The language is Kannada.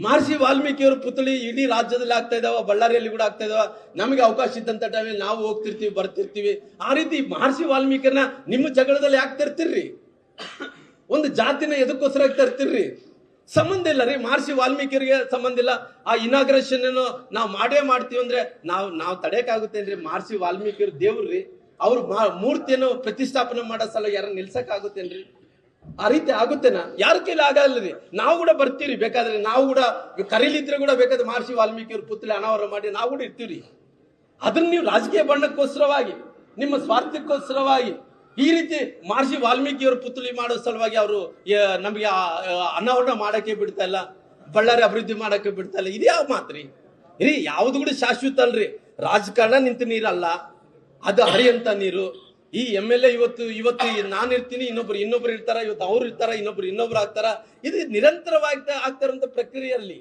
ಮಹರ್ಷಿ ವಾಲ್ಮೀಕಿಯವರು ಪುತ್ಥಳಿ ಇಡೀ ರಾಜ್ಯದಲ್ಲಿ ಆಗ್ತಾ ಇದಾವ, ಬಳ್ಳಾರಿಯಲ್ಲಿ ಕೂಡ ಆಗ್ತಾ ಇದಾವ. ನಮಗೆ ಅವಕಾಶ ಇದ್ದಂತ ಟೈಮಲ್ಲಿ ನಾವು ಹೋಗ್ತಿರ್ತೀವಿ, ಬರ್ತಿರ್ತೀವಿ. ಆ ರೀತಿ ಮಹರ್ಷಿ ವಾಲ್ಮೀಕಿಯನ್ನ ನಿಮ್ಮ ಜಗಳದಲ್ಲಿ ಯಾಕೆ ತರ್ತಿರ್ರಿ? ಒಂದು ಜಾತಿನ ಎದಕ್ಕೋಸ್ಕರ ತರ್ತಿರ್ರಿ? ಸಂಬಂಧ ಇಲ್ಲ ರೀ. ಮಹರ್ಷಿ ವಾಲ್ಮೀಕಿಯರಿಗೆ ಸಂಬಂಧ ಇಲ್ಲ. ಆ ಇನಾಗ್ರೇಷನ್ ಏನು ನಾವು ಮಾಡೇ ಮಾಡ್ತೀವಿ ಅಂದ್ರೆ ನಾವು ತಡೆಯಕ್ಕಾಗುತ್ತೇನ್ರಿ? ಮಹರ್ಷಿ ವಾಲ್ಮೀಕಿಯವರು ದೇವ್ರಿ, ಅವ್ರ ಮೂರ್ತಿಯನ್ನು ಪ್ರತಿಷ್ಠಾಪನೆ ಮಾಡೋ ಸಲ ಯಾರನ್ನ ನಿಲ್ಸಕ್ ಆಗುತ್ತೇನ್ರಿ? ಆ ರೀತಿ ಆಗುತ್ತೇನಾ? ಯಾರ ಕೈಲಿ ಆಗಲ್ಲರಿ. ನಾವು ಕೂಡ ಬರ್ತೀವಿ, ಬೇಕಾದ್ರೆ ನಾವು ಕೂಡ ಕರೀಲಿದ್ರೆ ಕೂಡ ಬೇಕಾದ್ರೆ ಮಹರ್ಷಿ ವಾಲ್ಮೀಕಿಯವ್ರ ಪುತ್ಥಳಿ ಅನಾವರಣ ಮಾಡಿ ನಾವು ಕೂಡ ಇರ್ತೀವ್ರಿ. ಅದನ್ನ ನೀವು ರಾಜಕೀಯ ಬಣ್ಣಕ್ಕೋಸ್ಕರವಾಗಿ, ನಿಮ್ಮ ಸ್ವಾರ್ಥಕ್ಕೋಸ್ಕರವಾಗಿ ಈ ರೀತಿ ಮಹರ್ಷಿ ವಾಲ್ಮೀಕಿಯವ್ರ ಪುತ್ಥಳಿ ಮಾಡೋ ಸಲುವಾಗಿ ಅವರು ನಮಗೆ ಅನಾವರಣ ಮಾಡಕ್ಕೆ ಬಿಡ್ತಾ ಇಲ್ಲ, ಬಳ್ಳಾರಿ ಅಭಿವೃದ್ಧಿ ಮಾಡಕ್ಕೆ ಬಿಡ್ತಾ ಇಲ್ಲ. ಇದ್ಯಾವ ಮಾತ್ರಿ ರೀ? ಯಾವ್ದು ಕೂಡ ಶಾಶ್ವತ ಅಲ್ರಿ. ರಾಜಕಾರಣ ನಿಂತ ನೀರಲ್ಲ, ಅದು ಹರಿಯಂತ ನೀರು. ಈ MLA ಇವತ್ತು ನಾನು ಇರ್ತೀನಿ, ಇನ್ನೊಬ್ರು ಇರ್ತಾರ, ಇವತ್ತು ಅವ್ರು ಇರ್ತಾರ, ಇನ್ನೊಬ್ರು ಆಗ್ತಾರ. ಇದು ನಿರಂತರವಾಗಿ ಆಗ್ತಾರಂತ ಪ್ರಕ್ರಿಯೆಯಲ್ಲಿ